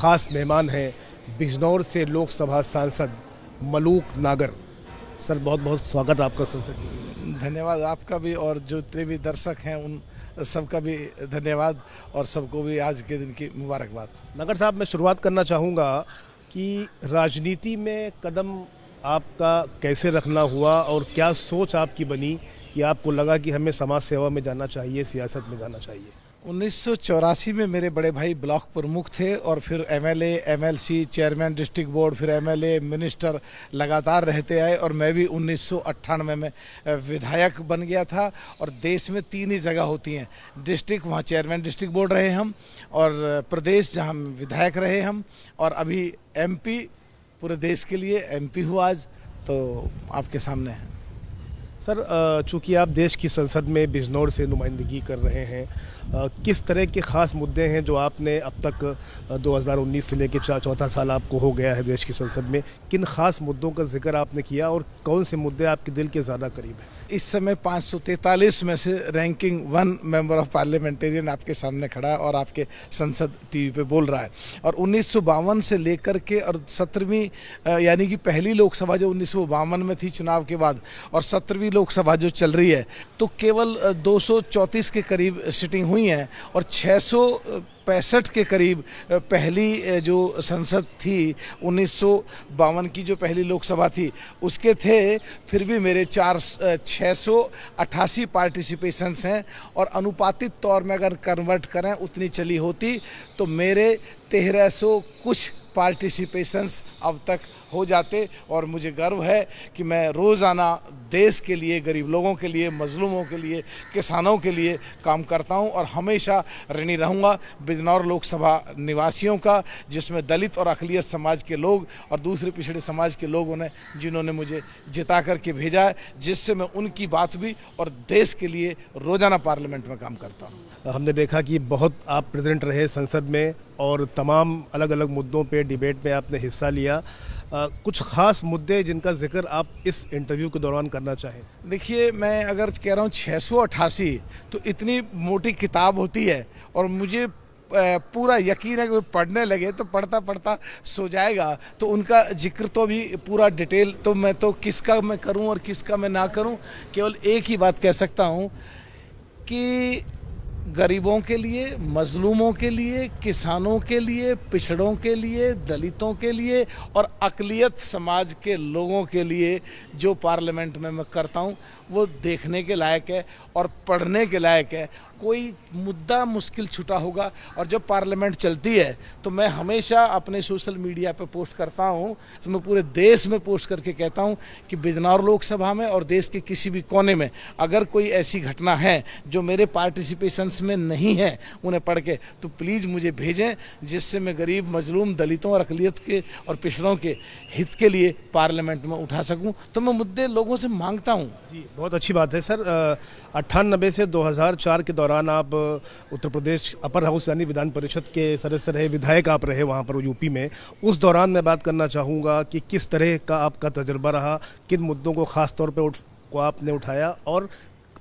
ख़ास मेहमान हैं बिजनौर से लोकसभा सांसद मलूक नागर। सर बहुत बहुत स्वागत आपका संसद में। धन्यवाद आपका भी, और जो जितने भी दर्शक हैं उन सबका भी धन्यवाद, और सबको भी आज के दिन की मुबारकबाद। नागर साहब, मैं शुरुआत करना चाहूँगा कि राजनीति में कदम आपका कैसे रखना हुआ और क्या सोच आपकी बनी कि आपको लगा कि हमें समाज सेवा में जाना चाहिए, सियासत में जाना चाहिए। 1984 में मेरे बड़े भाई ब्लॉक प्रमुख थे, और फिर MLA, MLC, chairman district board, फिर एमएलए, मिनिस्टर लगातार रहते आए, और मैं भी 1998 में विधायक बन गया था। और देश में 3 ही जगह होती हैं, डिस्ट्रिक्ट, वहाँ चेयरमैन डिस्ट्रिक्ट बोर्ड रहे हम, और प्रदेश जहाँ विधायक रहे हम, और अभी एमपी, पूरे देश के लिए एमपी हुआ आज, तो आपके सामने है। सर, चूँकि आप देश की संसद में बिजनौर से नुमाइंदगी कर रहे हैं, किस तरह के ख़ास मुद्दे हैं जो आपने अब तक 2019 से लेकर चौथा साल आपको हो गया है देश की संसद में, किन ख़ास मुद्दों का जिक्र आपने किया और कौन से मुद्दे आपके दिल के ज़्यादा करीब हैं? इस समय 543 में से रैंकिंग 1 मेंबर ऑफ पार्लियामेंटेरियन आपके सामने खड़ा है और आपके संसद टीवी पे बोल रहा है। और 1952 से लेकर के और 17वीं यानी कि पहली लोकसभा जो 1952 में थी चुनाव के बाद, और 17वीं लोकसभा जो चल रही है, तो केवल 234 के करीब सिटिंग हुई हैं, और 665 के करीब पहली जो संसद थी 1952 की जो पहली लोकसभा थी उसके थे। फिर भी मेरे 688 पार्टिसिपेशंस हैं, और अनुपातिक तौर में अगर कन्वर्ट करें उतनी चली होती तो मेरे 1300 कुछ पार्टिसिपेशंस अब तक हो जाते। और मुझे गर्व है कि मैं रोज़ाना देश के लिए, गरीब लोगों के लिए, मजलूमों के लिए, किसानों के लिए काम करता हूं, और हमेशा ऋणी रहूंगा बिजनौर लोकसभा निवासियों का, जिसमें दलित और अक़लियत समाज के लोग और दूसरे पिछड़े समाज के लोगों ने, जिन्होंने मुझे जिता करके भेजा है, जिससे मैं उनकी बात भी और देश के लिए रोज़ाना पार्लियामेंट में काम करता हूँ। हमने देखा कि बहुत आप प्रेजेंट रहे संसद में और तमाम अलग अलग मुद्दों पे डिबेट में आपने हिस्सा लिया। कुछ ख़ास मुद्दे जिनका जिक्र आप इस इंटरव्यू के दौरान करना चाहें? देखिए, मैं अगर कह रहा हूँ 688 तो इतनी मोटी किताब होती है, और मुझे पूरा यकीन है कि पढ़ने लगे तो पढ़ता पढ़ता सो जाएगा, तो उनका जिक्र तो भी पूरा डिटेल तो मैं तो किसका मैं करूं और किसका मैं ना करूं। केवल एक ही बात कह सकता हूं कि गरीबों के लिए, मजलूमों के लिए, किसानों के लिए, पिछड़ों के लिए, दलितों के लिए और अक़लियत समाज के लोगों के लिए जो पार्लियामेंट में मैं करता हूं वो देखने के लायक है और पढ़ने के लायक है। कोई मुद्दा मुश्किल छुटा होगा, और जब पार्लियामेंट चलती है तो मैं हमेशा अपने सोशल मीडिया पे पोस्ट करता हूं, तो मैं पूरे देश में पोस्ट करके कहता हूं कि बिजनौर लोकसभा में और देश के किसी भी कोने में अगर कोई ऐसी घटना है जो मेरे पार्टिसिपेशंस में नहीं है, उन्हें पढ़ के तो प्लीज़ मुझे भेजें, जिससे मैं गरीब, मजलूम, दलितों और अक़लियत के और पिछड़ों के हित के लिए पार्लियामेंट में उठा सकूँ। तो मैं मुद्दे लोगों से मांगता हूँ। जी, बहुत अच्छी बात है सर। 98 से 2004 के दौरान आप उत्तर प्रदेश अपर हाउस यानी विधान परिषद के सदस्य रहे, विधायक आप रहे वहाँ पर यूपी में। उस दौरान मैं बात करना चाहूँगा कि किस तरह का आपका तजुर्बा रहा, किन मुद्दों को ख़ास तौर पे को आपने उठाया और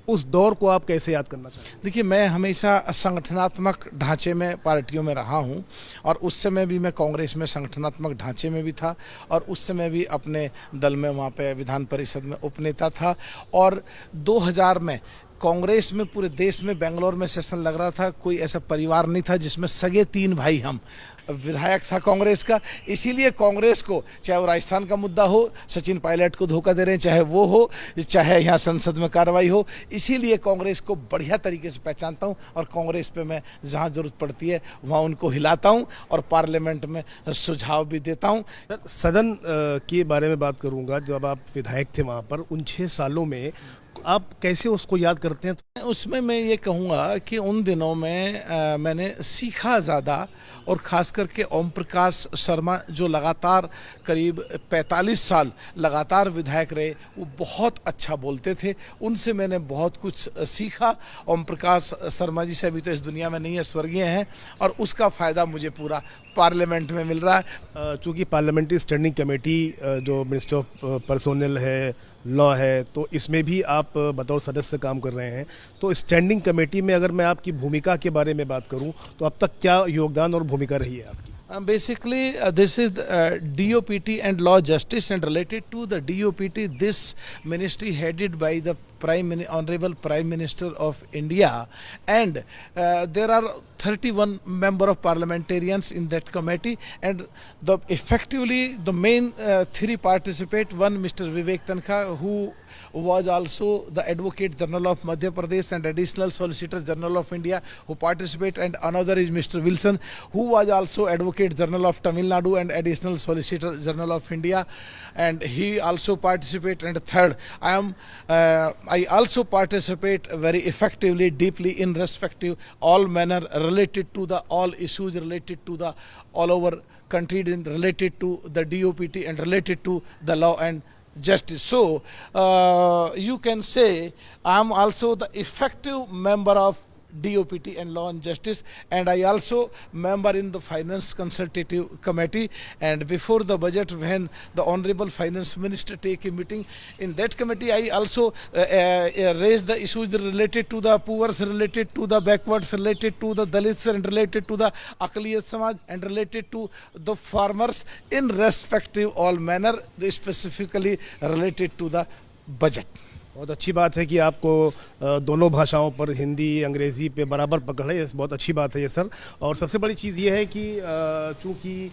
उस दौर को आप कैसे याद करना चाहते हैं? देखिए, मैं हमेशा संगठनात्मक ढांचे में पार्टियों में रहा हूं, और उस समय भी मैं कांग्रेस में संगठनात्मक ढांचे में भी था, और उस समय भी अपने दल में वहां पे विधान परिषद में उपनेता था। और 2000 में कांग्रेस में पूरे देश में बेंगलोर में सेशन लग रहा था, कोई ऐसा परिवार नहीं था जिसमें सगे 3 भाई हम विधायक था कांग्रेस का। इसीलिए कांग्रेस को, चाहे वो राजस्थान का मुद्दा हो, सचिन पायलट को धोखा दे रहे हैं, चाहे वो हो, चाहे यहाँ संसद में कार्रवाई हो, इसीलिए कांग्रेस को बढ़िया तरीके से पहचानता हूँ, और कांग्रेस पे मैं जहाँ जरूरत पड़ती है वहाँ उनको हिलाता हूँ और पार्लियामेंट में सुझाव भी देता हूँ। सदन के बारे में बात करूँगा। जब आप विधायक थे वहाँ पर, उन 6 सालों में आप कैसे उसको याद करते हैं? उसमें मैं ये कहूँगा कि उन दिनों में मैंने सीखा ज़्यादा, और ख़ास करके ओम प्रकाश शर्मा जो लगातार करीब 45 साल लगातार विधायक रहे, वो बहुत अच्छा बोलते थे, उनसे मैंने बहुत कुछ सीखा। ओम प्रकाश शर्मा जी से अभी तो इस दुनिया में नहीं है, स्वर्गीय हैं, और उसका फ़ायदा मुझे पूरा पार्लियामेंट में मिल रहा है। चूँकि पार्लियामेंट्री स्टैंडिंग कमेटी जो मिनिस्टर ऑफ पर्सोनल है, लॉ है, तो इसमें भी आप बतौर सदस्य काम कर रहे हैं। तो स्टैंडिंग कमेटी में अगर मैं आपकी भूमिका के बारे में बात करूं तो अब तक क्या योगदान और भूमिका रही है आपकी? Basically, this is DOPT and Law Justice, and related to the DOPT, this ministry headed by the Honorable Prime Minister of India, and there are 31 member of parliamentarians in that committee, and effectively the main three participate. One, Mr. Vivek Tankha, who was also the Advocate General of Madhya Pradesh and Additional Solicitor General of India, who participate, and another is Mr. Wilson, who was also Advocate General of Tamil Nadu and Additional Solicitor General of India, and he also participate. And third, I also participate very effectively, deeply in respective all manner related to the all issues related to the all over country, related to the DOPT and related to the law and justice. So you can say I am also the effective member of DOPT and Law and Justice, and I also member in the Finance Consultative Committee. And before the budget, when the Honorable Finance Minister take a meeting in that committee, I also raise the issues related to the poor, related to the backwards, related to the Dalits, and related to the Akaliyat Samaj, and related to the farmers in respective all manner, specifically related to the budget. बहुत अच्छी बात है कि आपको दोनों भाषाओं पर, हिंदी अंग्रेज़ी पे बराबर पकड़ है, ये बहुत अच्छी बात है ये सर। और सबसे बड़ी चीज़ ये है कि चूँकि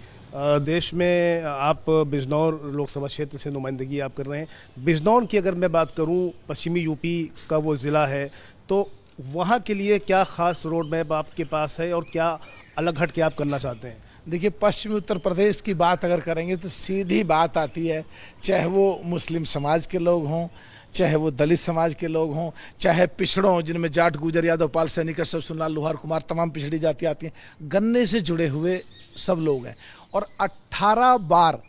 देश में आप बिजनौर लोकसभा क्षेत्र से नुमाइंदगी आप कर रहे हैं। बिजनौर की अगर मैं बात करूं, पश्चिमी यूपी का वो ज़िला है, तो वहाँ के लिए क्या ख़ास रोड मैप आपके पास है और क्या अलग हट के आप करना चाहते हैं? देखिए, पश्चिमी उत्तर प्रदेश की बात अगर करेंगे तो सीधी बात आती है, चाहे वो मुस्लिम समाज के लोग हों, चाहे वो दलित समाज के लोग हों, चाहे पिछड़ों जिनमें जाट, गुजर, यादव, पाल, सैनिक, सब, सुनलाल, लोहार, कुमार, तमाम पिछड़ी जातियाँ आती हैं, गन्ने से जुड़े हुए सब लोग हैं। और 18 बार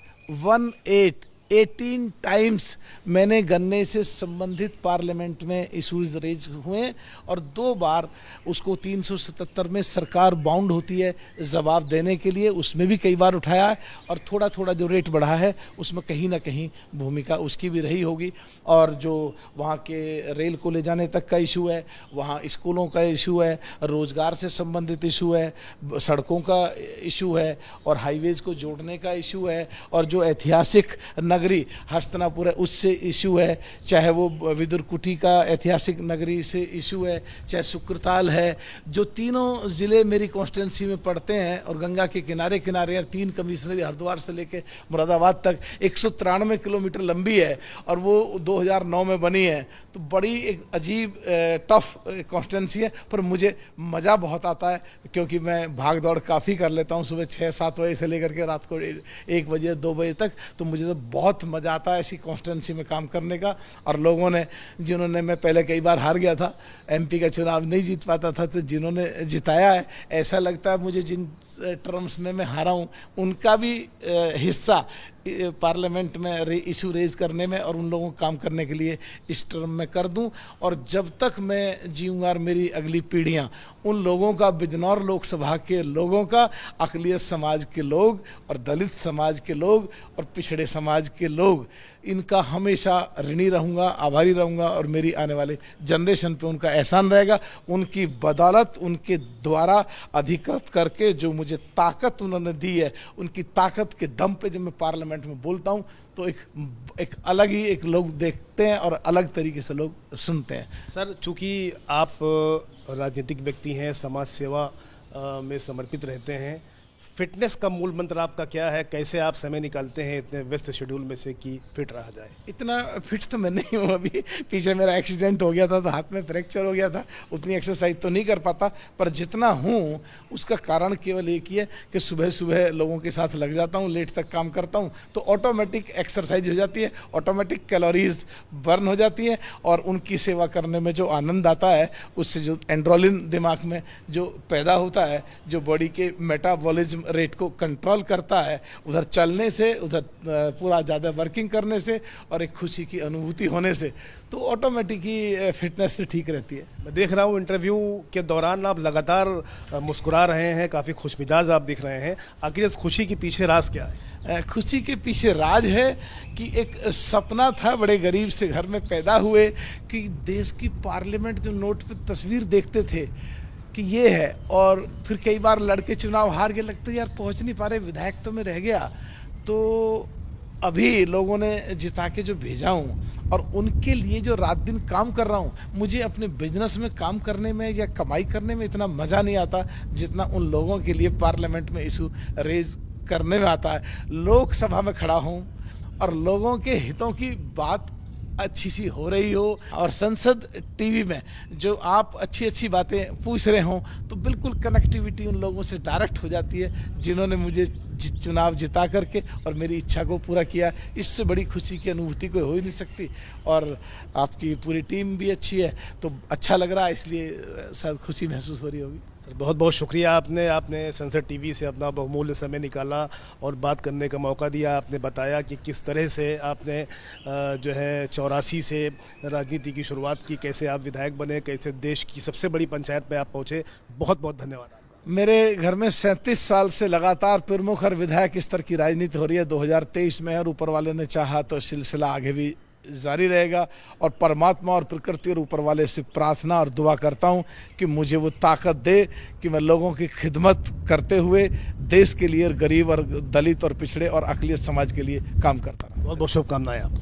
18 टाइम्स मैंने गन्ने से संबंधित पार्लियामेंट में इशूज़ रेज हुए, और 2 बार उसको 377 में सरकार बाउंड होती है जवाब देने के लिए, उसमें भी कई बार उठाया है, और थोड़ा थोड़ा जो रेट बढ़ा है उसमें कहीं ना कहीं भूमिका उसकी भी रही होगी। और जो वहाँ के रेल को ले जाने तक का इशू है, वहाँ स्कूलों का इशू है, रोज़गार से संबंधित इशू है, सड़कों का इशू है, और हाईवेज़ को जोड़ने का इशू है, और जो ऐतिहासिक नगरी हस्तिनापुर है उससे इशू है, चाहे वो विदुरकुटी का ऐतिहासिक नगरी से इशू है, चाहे शुक्रताल है, जो तीनों ज़िले मेरी कॉन्स्टिट्यूंसी में पड़ते हैं और गंगा के किनारे किनारे 3 कमिश्नरी हरिद्वार से लेके मुरादाबाद तक 193 किलोमीटर लंबी है, और वो 2009 में बनी है। तो बड़ी एक अजीब टफ कॉन्स्टिट्यूंसी है, पर मुझे मज़ा बहुत आता है क्योंकि मैं भाग दौड़ काफ़ी कर लेता हूँ, सुबह 6-7 बजे से लेकर के रात को 1 बजे 2 बजे तक। तो मुझे तो बहुत मज़ा आता है ऐसी कॉन्स्टिट्यूंसी में काम करने का। और लोगों ने, जिन्होंने, मैं पहले कई बार हार गया था, MP का चुनाव नहीं जीत पाता था, तो जिन्होंने जिताया है, ऐसा लगता है मुझे जिन टर्म्स में मैं हारा हूँ उनका भी हिस्सा पार्लियामेंट में इशू रेज करने में और उन लोगों को काम करने के लिए इस टर्म में कर दूं। और जब तक मैं जीऊँगा और मेरी अगली पीढ़ियां उन लोगों का, बिजनौर लोकसभा के लोगों का, अक़लियत समाज के लोग और दलित समाज के लोग और पिछड़े समाज के लोग, इनका हमेशा ऋणी रहूँगा, आभारी रहूँगा, और मेरी आने वाले जनरेशन पे उनका एहसान रहेगा। उनकी बदौलत, उनके द्वारा अधिकृत करके जो मुझे ताकत उन्होंने दी है, उनकी ताकत के दम पे जब मैं पार्लियामेंट में बोलता हूँ तो एक अलग ही एक लोग देखते हैं और अलग तरीके से लोग सुनते हैं। सर, चूँकि आप राजनीतिक व्यक्ति हैं, समाज सेवा में समर्पित रहते हैं, फिटनेस का मूल मंत्र आपका क्या है? कैसे आप समय निकालते हैं इतने व्यस्त शेड्यूल में से कि फिट रहा जाए? इतना फिट तो मैं नहीं हूँ अभी, पीछे मेरा एक्सीडेंट हो गया था तो हाथ में फ्रैक्चर हो गया था, उतनी एक्सरसाइज तो नहीं कर पाता, पर जितना हूँ उसका कारण केवल एक ही है कि सुबह सुबह लोगों के साथ लग जाता हूँ, लेट तक काम करता हूँ, तो ऑटोमेटिक एक्सरसाइज हो जाती है, ऑटोमेटिक कैलोरीज बर्न हो जाती हैं, और उनकी सेवा करने में जो आनंद आता है, उससे जो एंड्रोलिन दिमाग में जो पैदा होता है, जो बॉडी के मेटाबॉलिज्म रेट को कंट्रोल करता है, उधर चलने से, उधर पूरा ज़्यादा वर्किंग करने से और एक खुशी की अनुभूति होने से, तो ऑटोमेटिक ही फिटनेस से ठीक रहती है। मैं देख रहा हूँ इंटरव्यू के दौरान आप लगातार मुस्कुरा रहे हैं, काफ़ी खुशमिजाज आप दिख रहे हैं। आखिर इस खुशी के पीछे राज क्या है? खुशी के पीछे राज है कि एक सपना था, बड़े गरीब से घर में पैदा हुए, कि देश की पार्लियामेंट जो नोट पे तस्वीर देखते थे कि ये है। और फिर कई बार लड़के चुनाव हार के लगता है यार पहुंच नहीं पा रहे, विधायक तो मैं रह गया। तो अभी लोगों ने जिता के जो भेजा हूँ और उनके लिए जो रात दिन काम कर रहा हूँ, मुझे अपने बिजनेस में काम करने में या कमाई करने में इतना मज़ा नहीं आता जितना उन लोगों के लिए पार्लियामेंट में इशू रेज करने में आता है। लोकसभा में खड़ा हूँ और लोगों के हितों की बात अच्छी सी हो रही हो और संसद टीवी में जो आप अच्छी अच्छी बातें पूछ रहे हो तो बिल्कुल कनेक्टिविटी उन लोगों से डायरेक्ट हो जाती है जिन्होंने मुझे चुनाव जिता करके और मेरी इच्छा को पूरा किया। इससे बड़ी खुशी की अनुभूति कोई हो ही नहीं सकती। और आपकी पूरी टीम भी अच्छी है तो अच्छा लग रहा है, इसलिए शायद खुशी महसूस हो रही होगी। सर बहुत बहुत शुक्रिया, आपने संसद टीवी से अपना बहुमूल्य समय निकाला और बात करने का मौका दिया। आपने बताया कि किस तरह से आपने जो है 84 से राजनीति की शुरुआत की, कैसे आप विधायक बने, कैसे देश की सबसे बड़ी पंचायत में आप पहुँचे। बहुत बहुत धन्यवाद आपका। मेरे घर में 37 साल से लगातार प्रमुख और विधायक स्तर की राजनीति हो रही है। 2023 में और ऊपर वाले ने चाहा तो सिलसिला आगे भी जारी रहेगा। और परमात्मा और प्रकृति और ऊपर वाले से प्रार्थना और दुआ करता हूं कि मुझे वो ताकत दे कि मैं लोगों की खिदमत करते हुए देश के लिए, गरीब और दलित और पिछड़े और अक़लियत समाज के लिए काम करता रहूं। बहुत बहुत शुभकामनाएं आप।